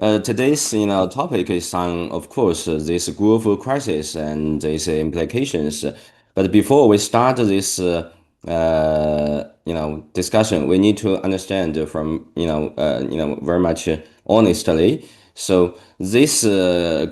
Today's topic is on, of course, this global crisis and its implications. But before we start this, discussion, we need to understand from very much honestly. So this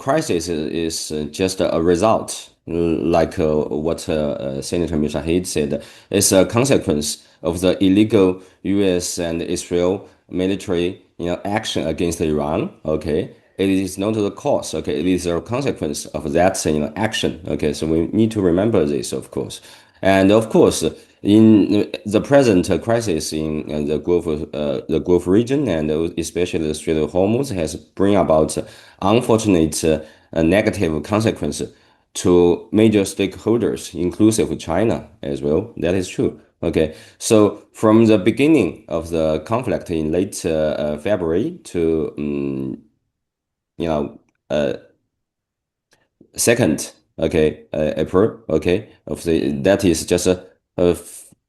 crisis is just a result, like what Senator Mujahid said, it's a consequence of the illegal U.S. and Israel military action against Iran. Okay, it is not the cause. Okay, it is a consequence of that action. Okay, so we need to remember this, of course, and of course. In the present crisis in the Gulf region and especially the Strait of Hormuz has bring about unfortunate negative consequences to major stakeholders, inclusive China as well. That is true. Okay, so from the beginning of the conflict in late February to you know uh, second, okay, April, okay, of the that is just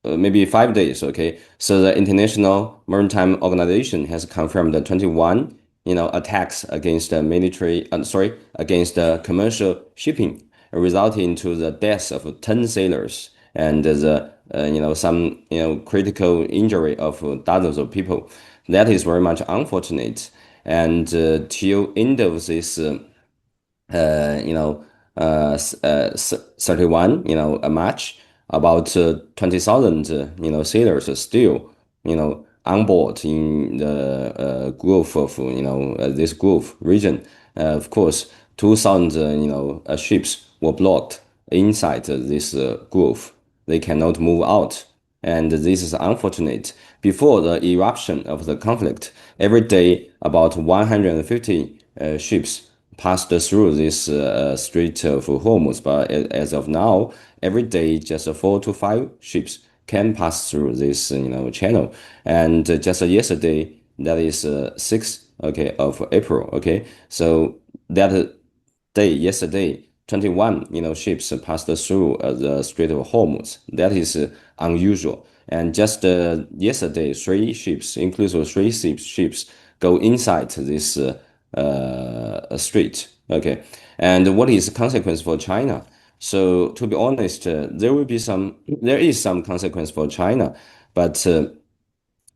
maybe 5 days, okay. So the International Maritime Organization has confirmed the 21, attacks against the military, sorry, against the commercial shipping, resulting to the deaths of 10 sailors and the some critical injury of dozens of people. That is very much unfortunate. And till end of this uh, you know, 31, a March, about 20,000, sailors are still, on board in the Gulf of, this Gulf region. Of course, 2,000, ships were blocked inside this Gulf. They cannot move out. And this is unfortunate. Before the eruption of the conflict, every day about 150 ships passed through this Strait of Hormuz. But as of now, every day just 4 to 5 ships can pass through this channel. And just yesterday, that is 6th, okay, of April. Okay, so that day yesterday 21 ships passed through the Strait of Hormuz. That is unusual. And just yesterday, 3 ships, inclusive 3 ships, go inside this strait. Okay, and what is the consequence for China? So to be honest, there is some consequence for China, but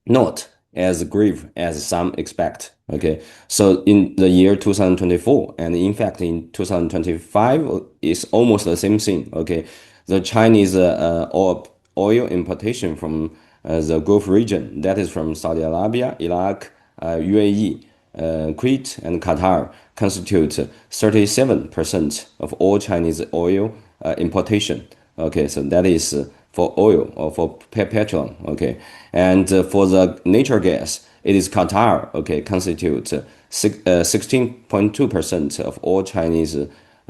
not as grave as some expect. Okay, so in the year 2024, and in fact in 2025, is almost the same thing. Okay, the Chinese oil importation from the Gulf region, that is from Saudi Arabia, Iraq, UAE, Kuwait, and Qatar, constitute 37% of all Chinese oil importation. Okay, so that is for oil or for petroleum. Okay, and for the natural gas, it is Qatar. Okay, constitute 16.2% of all Chinese,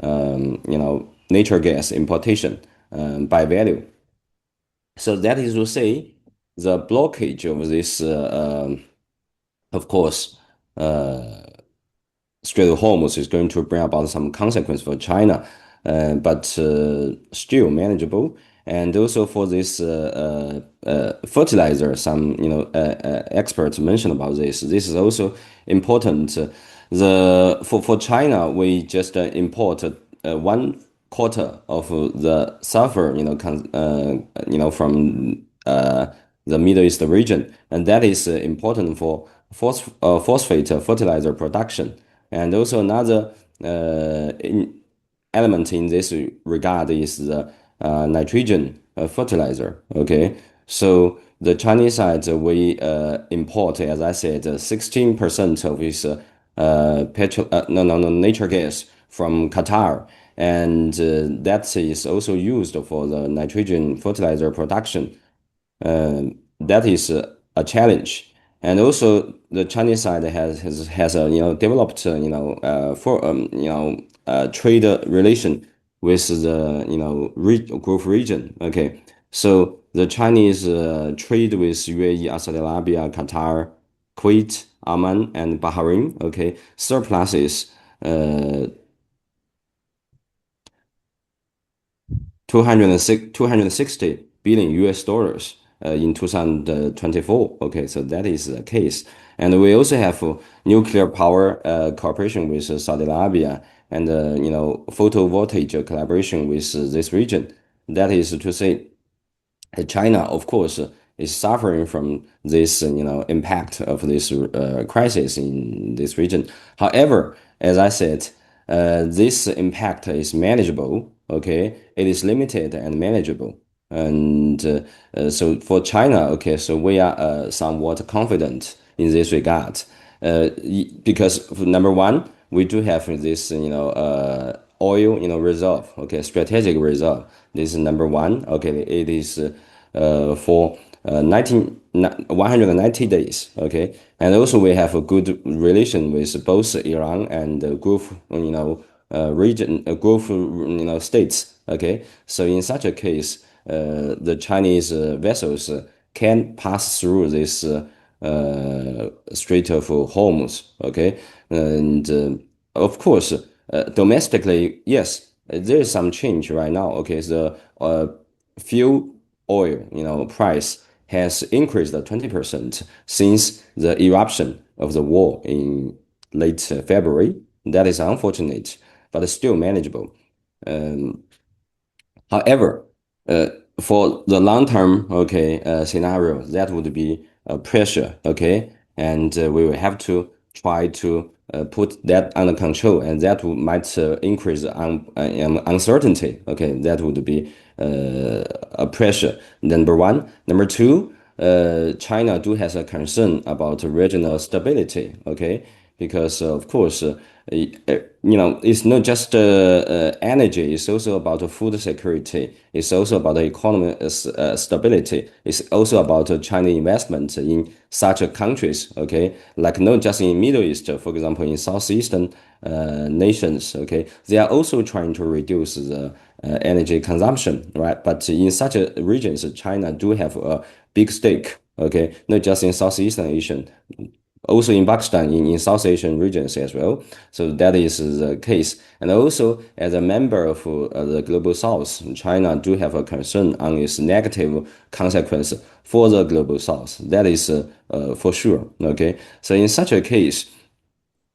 natural gas importation by value. So that is to say, the blockage of this, of course, uh, Strait of Hormuz is going to bring about some consequence for China, but still manageable. And also for this fertilizer, some experts mentioned about this. This is also important. The for China, we just import 1/4 of the sulfur, from the Middle East region, and that is important for phosphate fertilizer production. And also another element in this regard is the nitrogen fertilizer. Okay, so the Chinese side we import, as I said, 16% of its no natural gas from Qatar, and that is also used for the nitrogen fertilizer production. That is a challenge. And also, the Chinese side has a developed for trade relation with the Gulf region. Okay, so the Chinese trade with UAE, Saudi Arabia, Qatar, Kuwait, Oman, and Bahrain. Okay, surpluses 260 billion US dollars in 2024. Okay, so that is the case. And we also have nuclear power cooperation with Saudi Arabia and photovoltaic collaboration with this region. That is to say, China, of course, is suffering from this, impact of this crisis in this region. However, as I said, this impact is manageable. Okay, it is limited and manageable. And so for China, okay, so we are somewhat confident in this regard, because number one, we do have this, oil, reserve, okay, strategic reserve. This is number one. Okay, it is for 190 days. Okay, and also we have a good relation with both Iran and the Gulf, region, Gulf, states. Okay, so in such a case, the Chinese vessels can pass through this Strait of Hormuz. Okay, and of course, domestically, yes, there is some change right now. Okay, the fuel oil, price has increased 20% since the eruption of the war in late February. That is unfortunate, but still manageable. Um, However, uh, for the long term, okay, scenario, that would be a pressure, okay, and we will have to try to put that under control, and that might increase uncertainty, okay, that would be a pressure. Number one. Number two, China do has a concern about regional stability, okay, because of course, it's not just energy. It's also about food security. It's also about economic stability. It's also about China investment in such countries. Okay, like not just in Middle East, for example, in Southeastern nations. Okay, they are also trying to reduce the energy consumption, right? But in such regions, China do have a big stake. Okay, not just in Southeastern Asian, also in Pakistan, in South Asian regions as well. So that is the case. And also, as a member of the Global South, China do have a concern on its negative consequence for the Global South. That is for sure. Okay. So in such a case,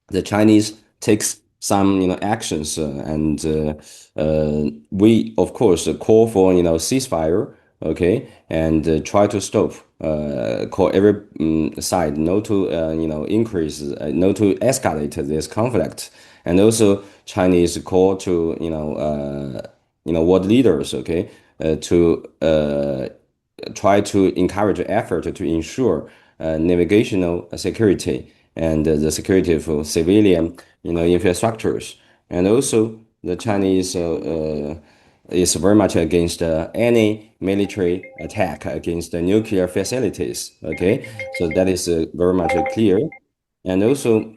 the Chinese takes some actions, and we of course call for ceasefire, okay, and try to stop, call every side not to increase, not to escalate this conflict, and also Chinese call to world leaders, okay, to try to encourage effort to ensure navigational security and the security of civilian, infrastructures. And also, the Chinese is very much against any military attack against the nuclear facilities. Okay, so that is very much clear. And also,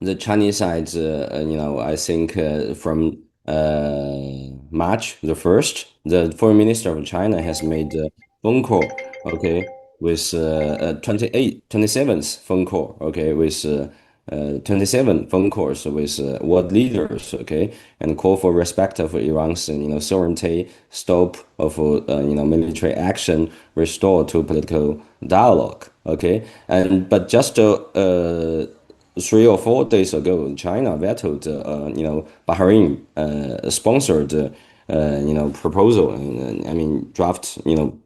the Chinese side, I think from March the 1st, the foreign minister of China has made a phone call, okay, with 27th phone call, okay, with 27 phone calls with world leaders, okay, and call for respect of Iran's, sovereignty, stop of, military action, restore to political dialogue, okay, and but just 3 or 4 days ago, China vetoed, Bahrain sponsored, proposal, and I mean draft, in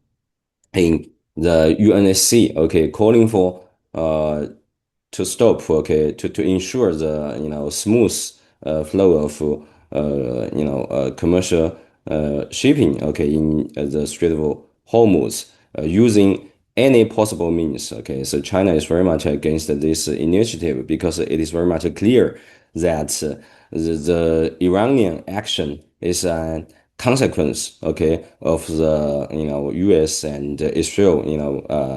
the UNSC, okay, calling for to stop, okay, to ensure the smooth flow of commercial shipping, okay, in the Strait of Hormuz, using any possible means. Okay, so China is very much against this initiative because it is very much clear that the Iranian action is a consequence, okay, of the U.S. and Israel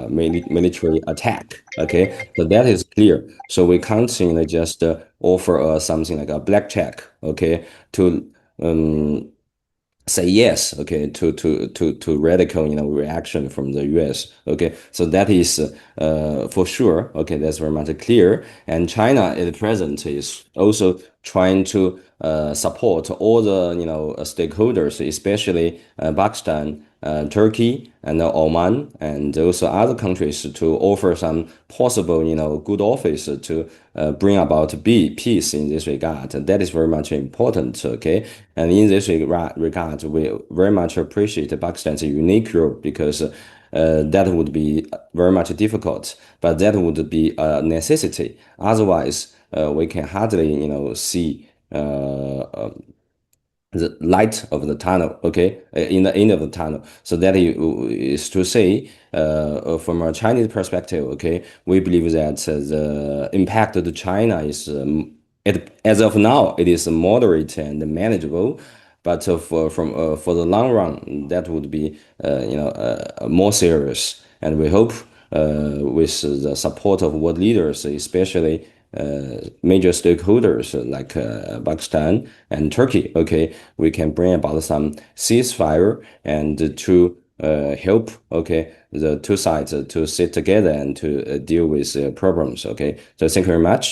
military attack. Okay, so that is clear. So we can't just offer something like a black check, okay, to say yes, okay, to radical reaction from the US. Okay, so that is for sure. Okay, that's very much clear. And China at present is also trying to support all the stakeholders, especially Pakistan Turkey and Oman and also other countries to offer some possible, good office to bring about peace in this regard. That is very much important, okay? And in this regard, we very much appreciate Pakistan's unique role because that would be very much difficult, but that would be a necessity. Otherwise, we can hardly, see the light of the tunnel, okay, in the end of the tunnel. So that is to say, from a Chinese perspective, okay, we believe that the impact of China is, as of now, it is moderate and manageable. But for the long run, that would be, more serious. And we hope, with the support of world leaders, especially major stakeholders like Pakistan and Turkey, okay, we can bring about some ceasefire and to help, okay, the two sides to sit together and to deal with problems, okay. So thank you very much.